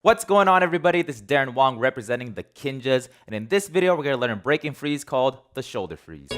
What's going on, everybody? This is Darren Wong representing the Kinjas, and in this video we're going to learn a breaking freeze called the shoulder freeze.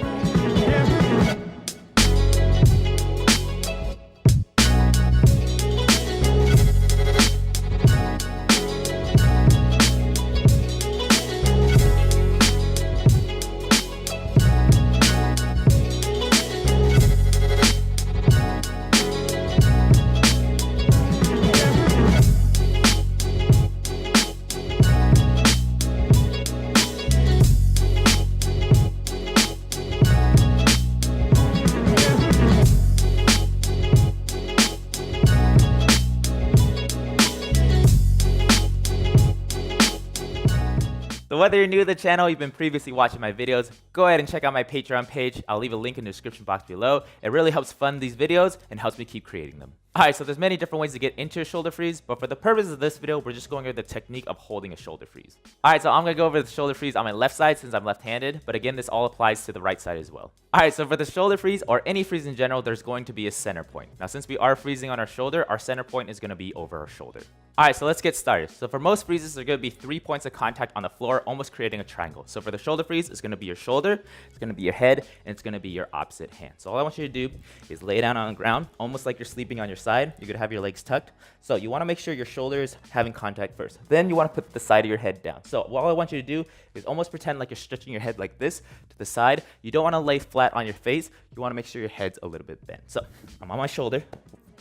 So whether you're new to the channel, you've been previously watching my videos, go ahead and check out my Patreon page. I'll leave a link in the description box below. It really helps fund these videos and helps me keep creating them. Alright, so there's many different ways to get into a shoulder freeze, but for the purpose of this video, we're just going over the technique of holding a shoulder freeze. Alright, so I'm going to go over the shoulder freeze on my left side since I'm left-handed, but again, this all applies to the right side as well. Alright, so for the shoulder freeze, or any freeze in general, there's going to be a center point. Now, since we are freezing on our shoulder, our center point is going to be over our shoulder. Alright, so let's get started. So for most freezes, there are going to be 3 points of contact on the floor, almost creating a triangle. So for the shoulder freeze, it's going to be your shoulder, it's going to be your head, and it's going to be your opposite hand. So all I want you to do is lay down on the ground, almost like you're sleeping on your side. You're going to have your legs tucked. So you want to make sure your shoulder is having contact first. Then you want to put the side of your head down. So all I want you to do is almost pretend like you're stretching your head like this to the side. You don't want to lay flat on your face. You want to make sure your head's a little bit bent. So I'm on my shoulder.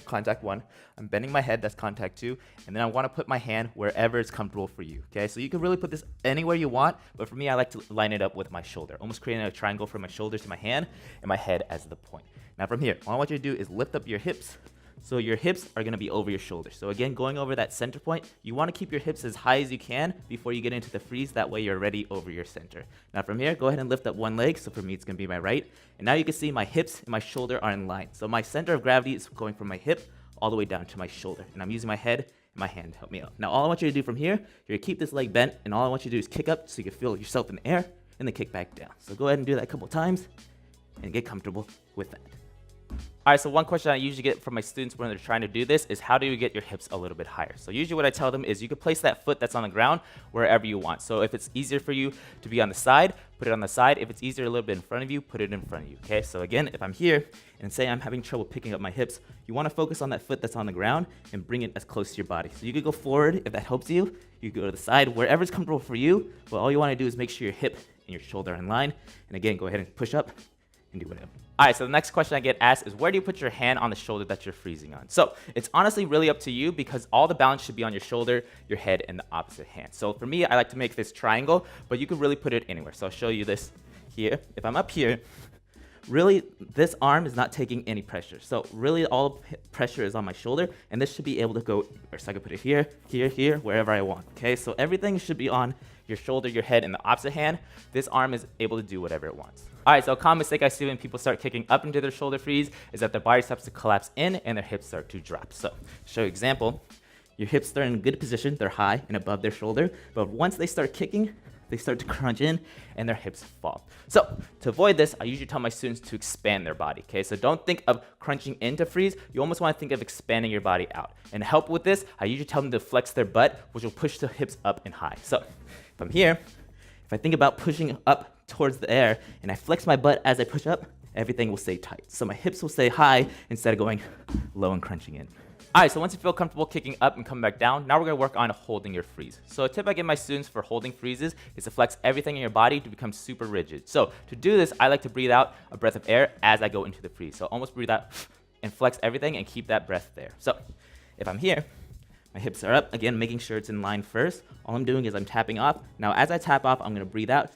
Contact 1. I'm bending my head, that's contact 2, and then I want to put my hand wherever it's comfortable for you. Okay, so you can really put this anywhere you want, but for me, I like to line it up with my shoulder, almost creating a triangle from my shoulder to my hand and my head as the point. Now from here, all I want you to do is lift up your hips. So your hips are going to be over your shoulders. So again, going over that center point, you want to keep your hips as high as you can before you get into the freeze. That way you're already over your center. Now from here, go ahead and lift up one leg. So for me, it's going to be my right. And now you can see my hips and my shoulder are in line. So my center of gravity is going from my hip all the way down to my shoulder. And I'm using my head and my hand to help me out. Now all I want you to do from here, you're going to keep this leg bent. And all I want you to do is kick up so you can feel yourself in the air and then kick back down. So go ahead and do that a couple times and get comfortable with that. Alright, so one question I usually get from my students when they're trying to do this is how do you get your hips a little bit higher? So usually what I tell them is you can place that foot that's on the ground wherever you want. So if it's easier for you to be on the side, put it on the side. If it's easier a little bit in front of you, put it in front of you. Okay, so again, if I'm here and say I'm having trouble picking up my hips, you want to focus on that foot that's on the ground and bring it as close to your body. So you could go forward if that helps you. You could go to the side, wherever's comfortable for you. But all you want to do is make sure your hip and your shoulder are in line. And again, go ahead and push up and do whatever. Alright, so the next question I get asked is where do you put your hand on the shoulder that you're freezing on? So it's honestly really up to you because all the balance should be on your shoulder, your head, and the opposite hand. So for me, I like to make this triangle, but you could really put it anywhere. So I'll show you this here. If I'm up here, really this arm is not taking any pressure. So really all pressure is on my shoulder, and this should be able to go, or so I can put it here, here, here, wherever I want. Okay, so everything should be on your shoulder, your head, and the opposite hand. This arm is able to do whatever it wants. Alright, so a common mistake I see when people start kicking up into their shoulder freeze is that their body starts to collapse in and their hips start to drop. So, to show you an example, your hips start in a good position, they're high and above their shoulder, but once they start kicking, they start to crunch in and their hips fall. So, to avoid this, I usually tell my students to expand their body, okay? So don't think of crunching in to freeze, you almost want to think of expanding your body out. And to help with this, I usually tell them to flex their butt, which will push the hips up and high. So, if I'm here, if I think about pushing up towards the air and I flex my butt as I push up, everything will stay tight. So my hips will stay high instead of going low and crunching in. Alright, so once you feel comfortable kicking up and coming back down, now we're going to work on holding your freeze. So a tip I give my students for holding freezes is to flex everything in your body to become super rigid. So to do this, I like to breathe out a breath of air as I go into the freeze. So almost breathe out and flex everything and keep that breath there. So if I'm here, my hips are up, again, making sure it's in line first. All I'm doing is I'm tapping off. Now, as I tap off, I'm going to breathe out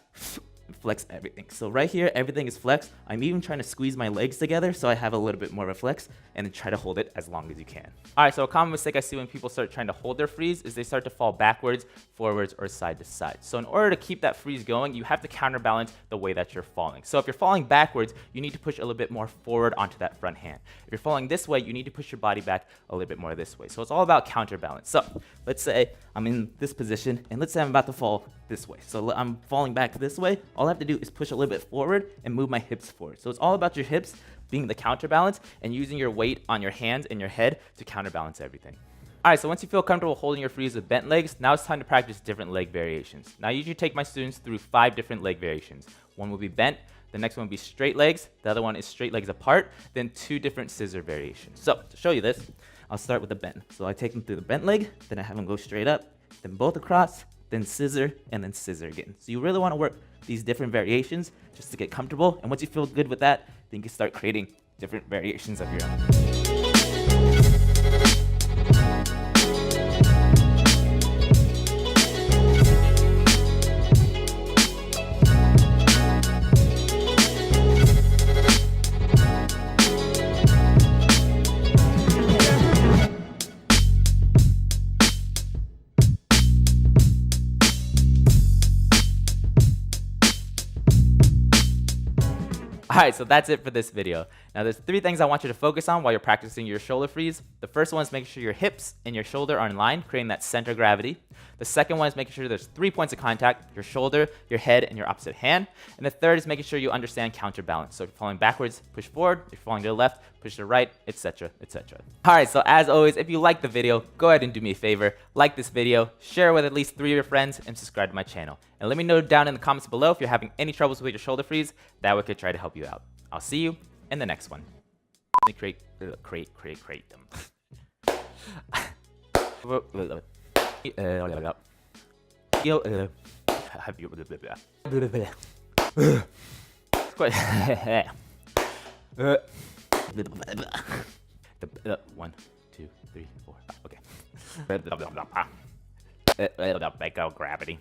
and flex everything. So right here, everything is flexed. I'm even trying to squeeze my legs together so I have a little bit more of a flex, and then try to hold it as long as you can. All right, so a common mistake I see when people start trying to hold their freeze is they start to fall backwards, forwards, or side to side. So in order to keep that freeze going, you have to counterbalance the way that you're falling. So if you're falling backwards, you need to push a little bit more forward onto that front hand. If you're falling this way, you need to push your body back a little bit more this way. So it's all about counterbalance. So let's say I'm in this position, and let's say I'm about to fall this way. So I'm falling back this way. All I have to do is push a little bit forward and move my hips forward. So it's all about your hips being the counterbalance and using your weight on your hands and your head to counterbalance everything. Alright, so once you feel comfortable holding your freeze with bent legs, now it's time to practice different leg variations. Now I usually take my students through 5 different leg variations. One will be bent, the next one will be straight legs, the other one is straight legs apart, then 2 different scissor variations. So to show you this, I'll start with the bent. So I take them through the bent leg, then I have them go straight up, then both across, then scissor, and then scissor again. So you really want to work these different variations just to get comfortable, and once you feel good with that, then you can start creating different variations of your own. Alright, so that's it for this video. Now there's 3 things I want you to focus on while you're practicing your shoulder freeze. The first one is making sure your hips and your shoulder are in line, creating that center of gravity. The second one is making sure there's 3 points of contact, your shoulder, your head, and your opposite hand. And the third is making sure you understand counterbalance. So if you're falling backwards, push forward. If you're falling to the left, push to the right, etc., etc. Alright, so as always, if you like the video, go ahead and do me a favor. Like this video, share it with at least 3 of your friends, and subscribe to my channel. And let me know down in the comments below if you're having any troubles with your shoulder freeze. That way I could try to help you out. I'll see you in the next one. Let me create them. One, 2, 3, 4. Okay. Microgravity.